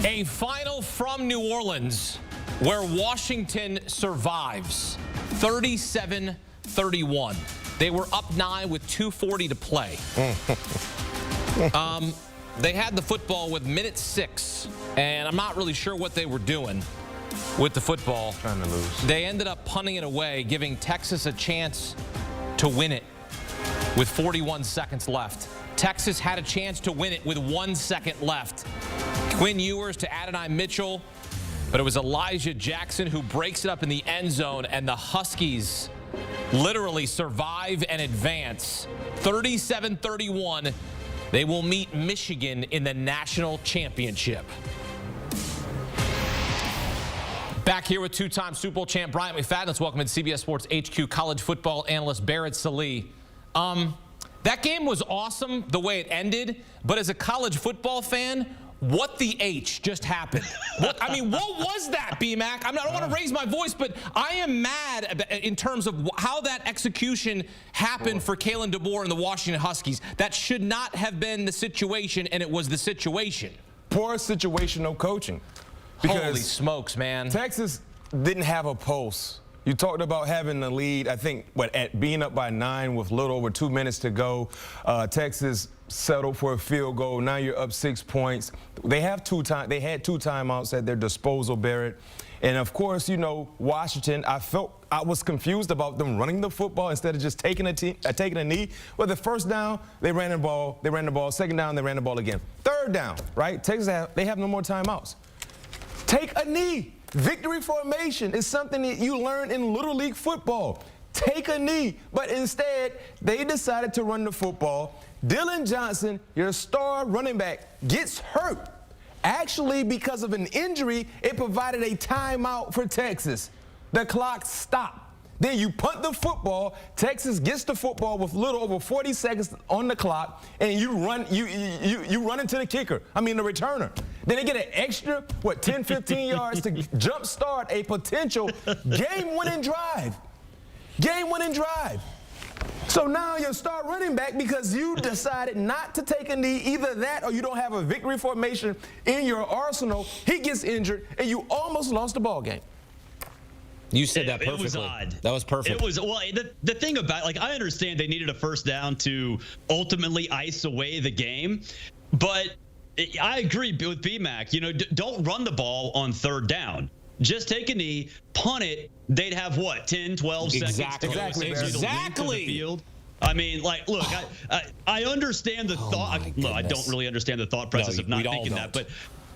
A final from New Orleans where Washington survives 37-31. They were up 9 with 2:40 to play. They had the football with minute 6, and I'm not really sure what they were doing with the football. Trying to lose. They ended up punting it away, giving Texas a chance to win it with 41 seconds left. Texas had a chance to win it with 1 second left. Quinn Ewers to Adonai Mitchell, but it was Elijah Jackson who breaks it up in the end zone, and the Huskies literally survive and advance. 37-31. They will meet Michigan in the national championship. Back here with two-time Super Bowl champ Bryant McFadden. Let's welcome in CBS Sports HQ college football analyst Barrett Sallee. That game was awesome the way it ended, but as a college football fan, what the H just happened? What was that, B-Mac? I don't want to raise my voice, but I am mad in terms of how that execution happened for Kalen DeBoer and the Washington Huskies. That should not have been the situation, and it was the situation. Poor situational coaching. Because holy smokes, man. Texas didn't have a pulse. You talked about having the lead, I think, at being up by 9 with a little over 2 minutes to go. Texas settled for a field goal. Now you're up 6 points. They had two timeouts at their disposal, Barrett. And of course, you know, Washington, I was confused about them running the football instead of just taking a knee. Well, the first down, they ran the ball. Second down, they ran the ball again. Third down, right? Texas, they have no more timeouts. Take a knee. Victory formation is something that you learn in Little League football. Take a knee. But instead, they decided to run the football. Dylan Johnson, your star running back, gets hurt. Actually, because of an injury, it provided a timeout for Texas. The clock stopped. Then you punt the football. Texas gets the football with a little over 40 seconds on the clock, and you run into the kicker. I mean, the returner. Then they get an extra, 10, 15 yards to jumpstart a potential game-winning drive. Game-winning drive. So now your star running back, because you decided not to take a knee, either that or you don't have a victory formation in your arsenal, he gets injured, and you almost lost the ball game. You said that perfectly. It was odd. That was perfect. It was, well, the thing about, I understand they needed a first down to ultimately ice away the game, but I agree with BMAC. You know, don't run the ball on third down. Just take a knee, punt it. They'd have, 10, 12 seconds to go. Exactly. The field. I mean, look, I understand the thought. I don't really understand the thought process of not thinking that, but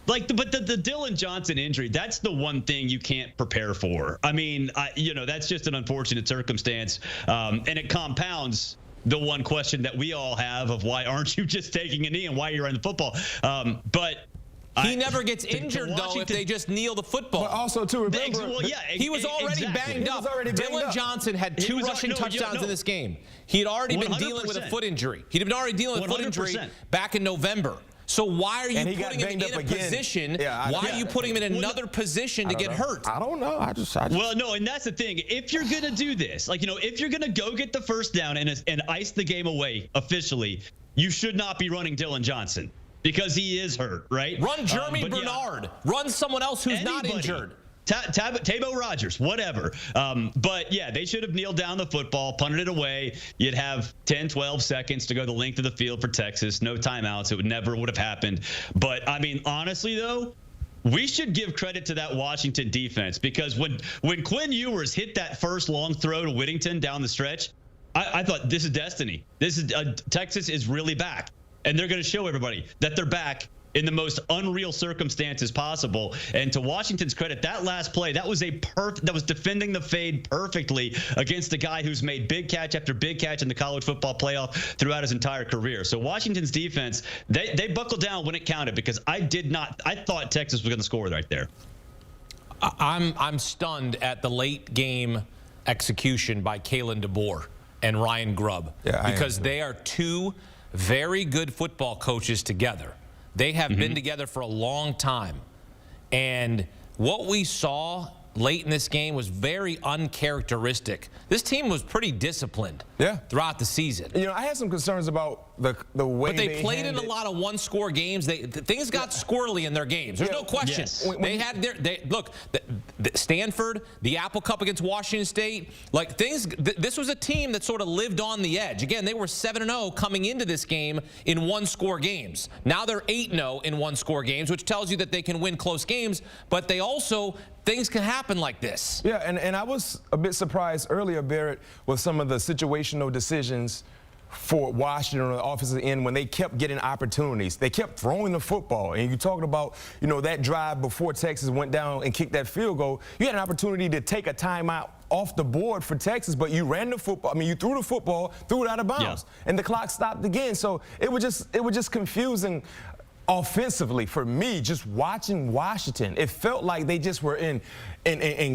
the Dylan Johnson injury, that's the one thing you can't prepare for. I mean, that's just an unfortunate circumstance, and it compounds the one question that we all have of why aren't you just taking a knee and why you're in the football. But he never gets injured, though, if they just kneel the football. But also, too, remember, he was already banged up. Dylan Johnson had 2 rushing touchdowns in this game. He had already been dealing with a foot injury. He'd been already dealing with a foot injury back in November. So why are you putting him in a position? Why are you putting him in another position to get hurt? I don't know. I just Well, no, and that's the thing. If you're going to do this, if you're going to go get the first down and ice the game away officially, you should not be running Dylan Johnson because he is hurt, right? Run Jeremy Bernard. Run someone else who's not injured. Tabo Rogers, whatever. But, yeah, they should have kneeled down the football, punted it away. You'd have 10, 12 seconds to go the length of the field for Texas. No timeouts. It never would have happened. But, I mean, honestly, though, we should give credit to that Washington defense because when Quinn Ewers hit that first long throw to Whittington down the stretch, I thought this is destiny. Texas is really back. And they're going to show everybody that they're back in the most unreal circumstances possible. And to Washington's credit, that last play, that was defending the fade perfectly against a guy who's made big catch after big catch in the college football playoff throughout his entire career. So Washington's defense, they buckled down when it counted because I thought Texas was going to score right there. I'm stunned at the late game execution by Kalen DeBoer and Ryan Grubb because they are 2 very good football coaches together. They have been together for a long time. And what we saw late in this game was very uncharacteristic. This team was pretty disciplined throughout the season. You know, I had some concerns about the way but they played in a lot of one-score games. Things got squirrely in their games. There's no question. Yes. They had look. The Stanford, the Apple Cup against Washington State, like things. This was a team that sort of lived on the edge. Again, they were 7-0 coming into this game in one-score games. Now they're 8-0 in one-score games, which tells you that they can win close games. But they also, things can happen like this. Yeah, and I was a bit surprised earlier, Barrett, with some of the situational decisions for Washington on the offensive end when they kept getting opportunities. They kept throwing the football. And you talked about, that drive before Texas went down and kicked that field goal. You had an opportunity to take a timeout off the board for Texas, but you ran the football. I mean, you threw the football, threw it out of bounds, and the clock stopped again. So it was just confusing offensively for me, just watching Washington. It felt like they just were in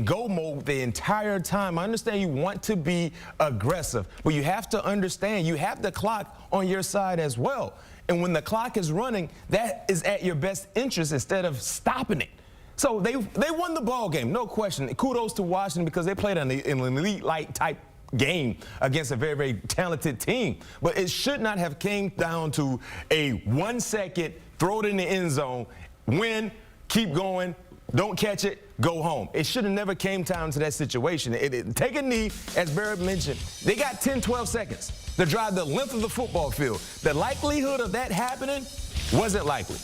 go mode the entire time. I understand you want to be aggressive, but you have to understand you have the clock on your side as well. And when the clock is running, that is at your best interest instead of stopping it. So they won the ball game, no question. Kudos to Washington because they played an elite-like type game against a very, very talented team. But it should not have came down to a 1 second, throw it in the end zone, win, keep going, don't catch it, go home. It should have never came down to that situation. Take a knee, as Barrett mentioned. They got 10, 12 seconds to drive the length of the football field. The likelihood of that happening wasn't likely.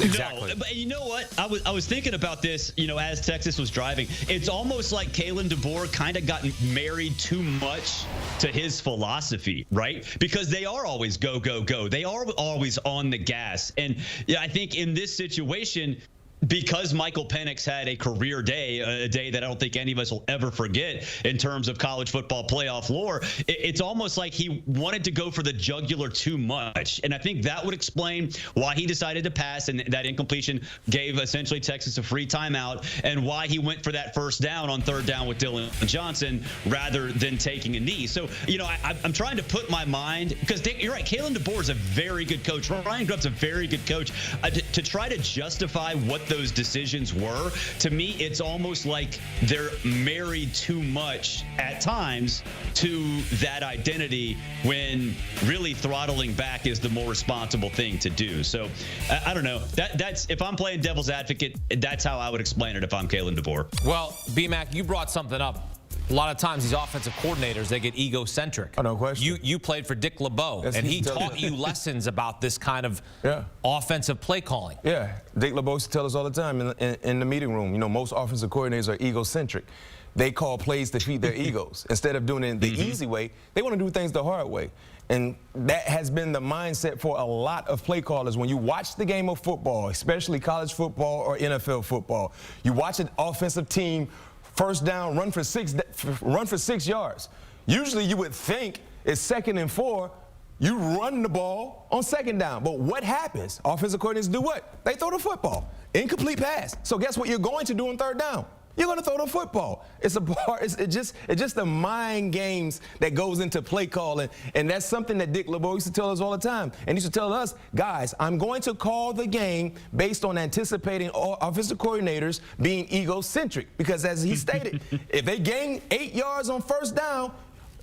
Exactly. No, but you know what? I was thinking about this, as Texas was driving. It's almost like Kalen DeBoer kind of got married too much to his philosophy, right? Because they are always go, go, go. They are always on the gas. And I think in this situation, because Michael Penix had a career day, a day that I don't think any of us will ever forget in terms of college football playoff lore, it's almost like he wanted to go for the jugular too much. And I think that would explain why he decided to pass, and that incompletion gave essentially Texas a free timeout, and why he went for that first down on third down with Dylan Johnson rather than taking a knee. So, I'm trying to put my mind, because you're right, Kalen DeBoer is a very good coach. Ryan Grubb's a very good coach. To try to justify what those decisions were, to me, it's almost like they're married too much at times to that identity, when really throttling back is the more responsible thing to do. So I don't know. That's if I'm playing devil's advocate, that's how I would explain it if I'm Kalen DeBoer. Well, B-Mac, you brought something up. A lot of times these offensive coordinators, they get egocentric. Oh, no question. You played for Dick LeBeau, and he taught you lessons about this kind of offensive play calling. Yeah, Dick LeBeau used to tell us all the time in the meeting room, most offensive coordinators are egocentric. They call plays to feed their egos. Instead of doing it the easy way, they want to do things the hard way. And that has been the mindset for a lot of play callers. When you watch the game of football, especially college football or NFL football, you watch an offensive team first down, run for 6 yards. Usually you would think it's 2nd and 4, you run the ball on 2nd down. But what happens? Offensive coordinators do what? They throw the football. Incomplete pass. So guess what you're going to do on third down? You're going to throw the football. It's just the mind games that goes into play calling, and that's something that Dick LeBeau used to tell us all the time. And he used to tell us, guys, I'm going to call the game based on anticipating all offensive coordinators being egocentric, because as he stated, if they gain 8 yards on first down,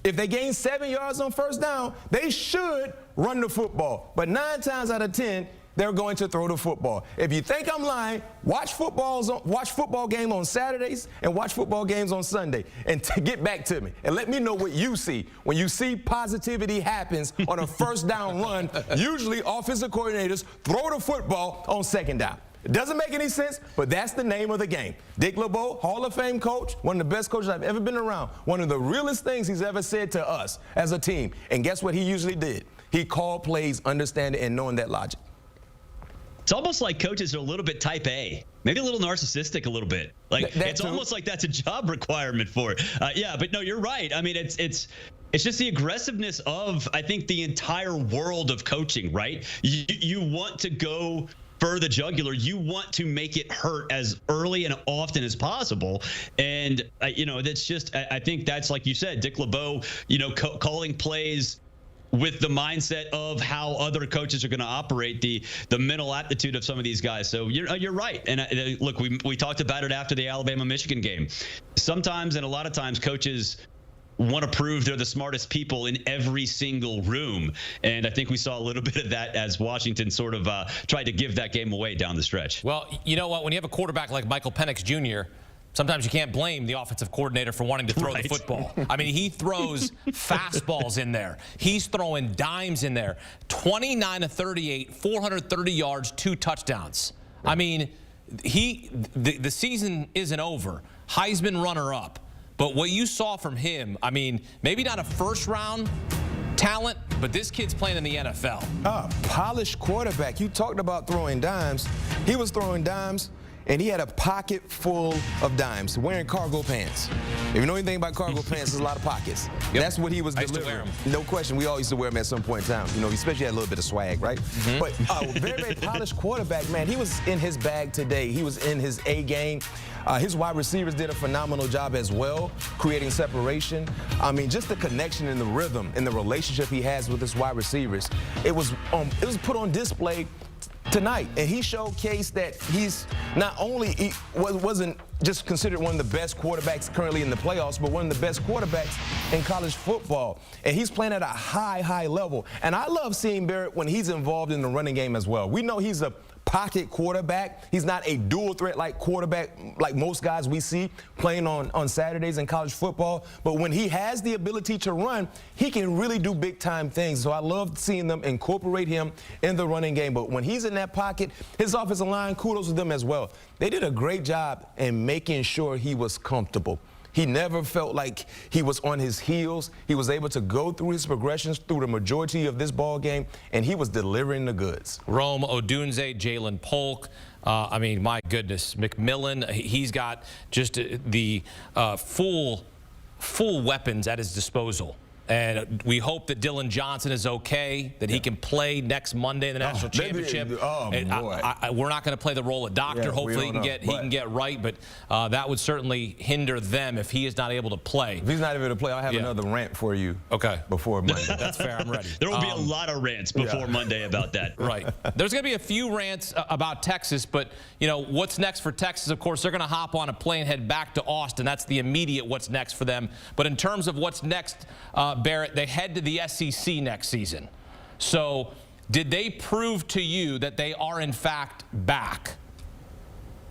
if they gain 7 yards on first down, they should run the football. But 9 times out of 10, they're going to throw the football. If you think I'm lying, watch football game on Saturdays and watch football games on Sunday, and get back to me and let me know what you see. When you see positivity happens on a first down run, usually offensive coordinators throw the football on 2nd down. It doesn't make any sense, but that's the name of the game. Dick LeBeau, Hall of Fame coach, one of the best coaches I've ever been around. One of the realest things he's ever said to us as a team. And guess what he usually did? He called plays, understanding and knowing that logic. It's almost like coaches are a little bit type A, maybe a little narcissistic a little bit. Like it's almost like that's a job requirement for it. Yeah, but no, you're right. I mean, it's just the aggressiveness of, I think, the entire world of coaching, right? You want to go for the jugular. You want to make it hurt as early and often as possible. And, that's just, I think that's, like you said, Dick LeBeau, calling plays with the mindset of how other coaches are going to operate, the mental aptitude of some of these guys. So you're right. And look, we talked about it after the Alabama-Michigan game. Sometimes, and a lot of times, coaches want to prove they're the smartest people in every single room. And I think we saw a little bit of that as Washington sort of tried to give that game away down the stretch. Well, you know what? When you have a quarterback like Penix Jr., sometimes you can't blame the offensive coordinator for wanting to throw the football. I mean, he throws fastballs in there. He's throwing dimes in there. 29 of 38, 430 yards, 2 touchdowns. I mean, the season isn't over. Heisman runner-up. But what you saw from him, I mean, maybe not a first-round talent, but this kid's playing in the NFL. Polished quarterback. You talked about throwing dimes. He was throwing dimes, and he had a pocket full of dimes, wearing cargo pants. If you know anything about cargo pants, there's a lot of pockets. Yep. That's what he was delivering. I used to wear them. No question. We all used to wear them at some point in time. You know, especially had a little bit of swag, right? Mm-hmm. But very, very polished quarterback, man. He was in his bag today. He was in his A game. His wide receivers did a phenomenal job as well, creating separation. I mean, just the connection and the rhythm and the relationship he has with his wide receivers. It was put on display tonight, and he showcased that he's not only wasn't just considered one of the best quarterbacks currently in the playoffs, but one of the best quarterbacks in college football. And he's playing at a high level. And I love seeing Barrett when he's involved in the running game as well. We know he's a pocket quarterback. He's not a dual threat like quarterback like most guys we see playing on Saturdays in college football. But when he has the ability to run, he can really do big time things. So I love seeing them incorporate him in the running game. But when he's in that pocket, his offensive line, kudos to them as well. They did a great job in making sure he was comfortable. He never felt like he was on his heels. He was able to go through his progressions through the majority of this ball game, and he was delivering the goods. Rome Odunze, Jalen Polk. I mean, my goodness, McMillan. He's got just the full weapons at his disposal. And we hope that Dylan Johnson is okay, that he can play next Monday in the national championship. We're not going to play the role of doctor. Hopefully he can get right, but that would certainly hinder them if he is not able to play. If he's not able to play, I'll have another rant for you. Okay. Before Monday. That's fair. I'm ready. There will be a lot of rants before Monday about that. Right. There's going to be a few rants about Texas, but you know what's next for Texas? Of course, they're going to hop on a plane, head back to Austin. That's the immediate what's next for them. But in terms of what's next, Barrett, they head to the SEC next season. So did they prove to you that they are, in fact, back?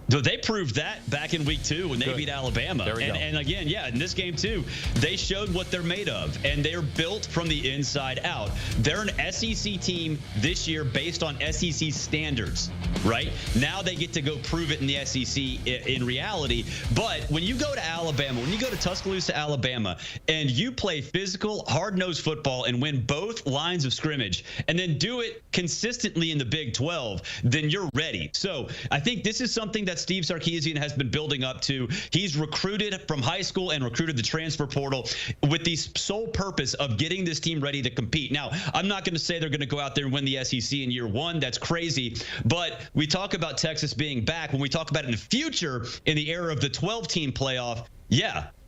They proved that back in week 2 when they beat Alabama. There we go. And again, in this game too, they showed what they're made of, and they're built from the inside out. They're an SEC team this year based on SEC standards, right? Now they get to go prove it in the SEC in reality. But when you go to Alabama, when you go to Tuscaloosa, Alabama, and you play physical, hard-nosed football and win both lines of scrimmage, and then do it consistently in the Big 12, then you're ready. So I think this is something that Steve Sarkisian has been building up to. He's recruited from high school and recruited the transfer portal with the sole purpose of getting this team ready to compete. Now, I'm not going to say they're going to go out there and win the SEC in year 1. That's crazy. But we talk about Texas being back. When we talk about it in the future, in the era of the 12-team playoff,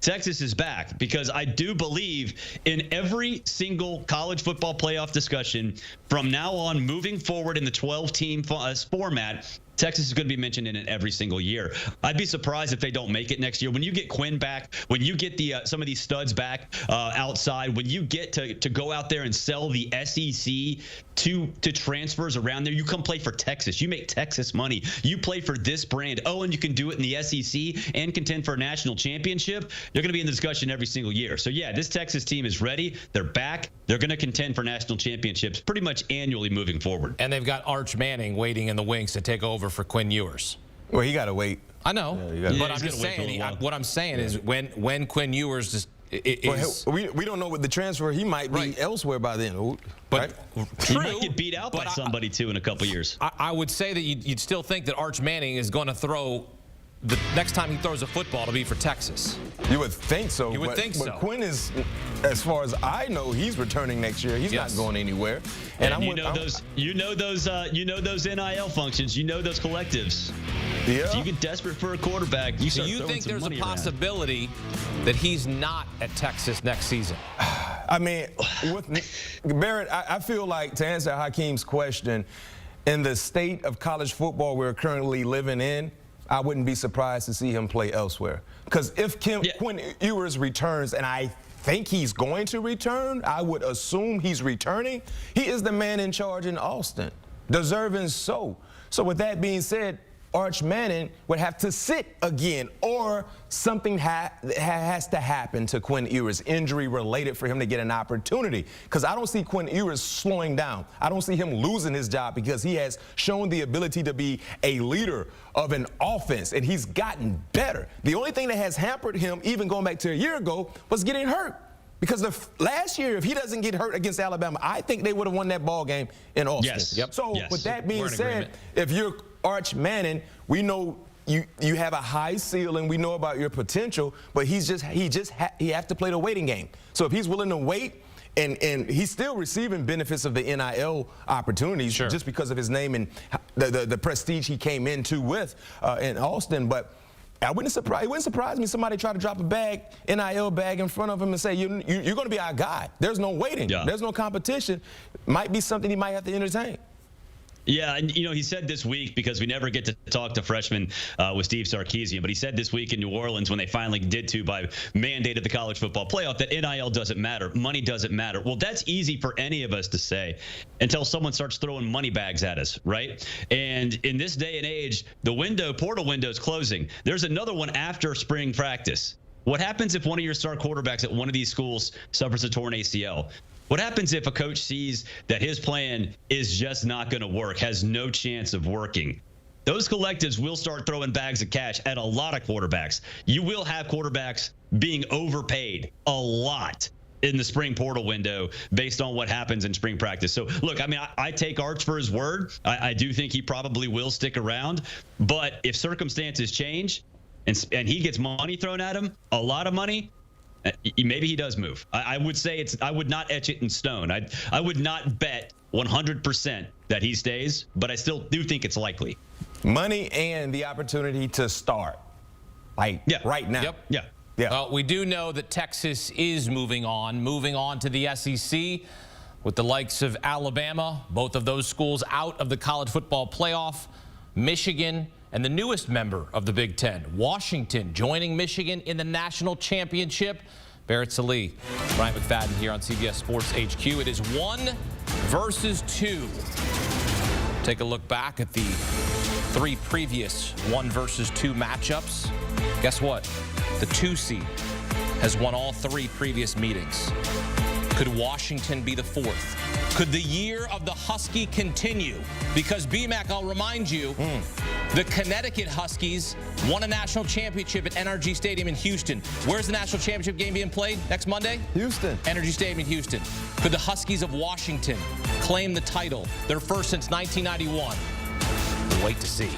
Texas is back, because I do believe in every single college football playoff discussion from now on moving forward in the 12-team format, Texas is going to be mentioned in it every single year. I'd be surprised if they don't make it next year. When you get Quinn back, when you get some of these studs back outside, when you get to go out there and sell the SEC to transfers around there, you come play for Texas. You make Texas money. You play for this brand. Oh, and you can do it in the SEC and contend for a national championship. You're going to be in the discussion every single year. So, this Texas team is ready. They're back. They're going to contend for national championships pretty much annually moving forward. And they've got Arch Manning waiting in the wings to take over for Quinn Ewers. Well, he got to wait. I know, but I'm just saying. What I'm saying is when Quinn Ewers we don't know what the transfer. He might be elsewhere by then. But he might get beat out by somebody too in a couple years. I would say that you'd still think that Arch Manning is going to throw. The next time he throws a football to be for Texas. You would think so. You would think so. But Quinn is, as far as I know, he's returning next year. He's not going anywhere. And you know those NIL functions. You know those collectives. Yeah. If you get desperate for a quarterback, you start throwing some money around. So you think there's a possibility that he's not at Texas next season? I mean, with Barrett, I feel like, to answer Hakeem's question, in the state of college football we're currently living in, I wouldn't be surprised to see him play elsewhere. Because if Quinn Ewers returns, and I think he's going to return. I would assume he's returning. He is the man in charge in Austin, deserving so. So with that being said, Arch Manning would have to sit again, or something has to happen to Quinn Ewers, injury related, for him to get an opportunity. Because I don't see Quinn Ewers slowing down. I don't see him losing his job, because he has shown the ability to be a leader of an offense, and he's gotten better. The only thing that has hampered him, even going back to a year ago, was getting hurt. Because last year, if he doesn't get hurt against Alabama, I think they would have won that ball game in Austin. Yes. Yep. So yes. with that being said, agreement. if you're Arch Manning, we know you have a high ceiling. We know about your potential, but he has to play the waiting game. So if he's willing to wait, and he's still receiving benefits of the NIL opportunities, sure, just because of his name and the prestige he came into with in Austin, but. It wouldn't surprise me somebody try to drop a NIL bag in front of him and say, you're going to be our guy. There's no waiting. Yeah. There's no competition. Might be something he might have to entertain. Yeah, and he said this week, because we never get to talk to freshmen with Steve Sarkisian, but he said this week in New Orleans, when they finally did by mandate of the college football playoff, that NIL doesn't matter, money doesn't matter. Well, that's easy for any of us to say until someone starts throwing money bags at us, right? And in this day and age, the portal window is closing. There's another one after spring practice. What happens if one of your star quarterbacks at one of these schools suffers a torn ACL? What happens if a coach sees that his plan is just not going to work, has no chance of working? Those collectives will start throwing bags of cash at a lot of quarterbacks. You will have quarterbacks being overpaid a lot in the spring portal window based on what happens in spring practice. So, look, I mean, I take Arch for his word. I do think he probably will stick around. But if circumstances change and he gets money thrown at him, a lot of money, maybe he does move. I would say I would not etch it in stone. I would not bet 100% that he stays, but I still do think it's likely. Money and the opportunity to start, right now. Yep. Yeah. Well, we do know that Texas is moving on to the SEC with the likes of Alabama, both of those schools out of the college football playoff, Michigan, and the newest member of the Big Ten, Washington, joining Michigan in the national championship. Barrett, Sallee, Bryant, McFadden here on CBS Sports HQ. It is 1 versus 2. Take a look back at the 3 previous 1 versus 2 matchups. Guess what? The 2 seed has won all 3 previous meetings. Could Washington be the 4th? Could the year of the Husky continue? Because BMAC, I'll remind you, the Connecticut Huskies won a national championship at NRG Stadium in Houston. Where's the national championship game being played next Monday? Houston. NRG Stadium in Houston. Could the Huskies of Washington claim the title, their first since 1991? We'll wait to see.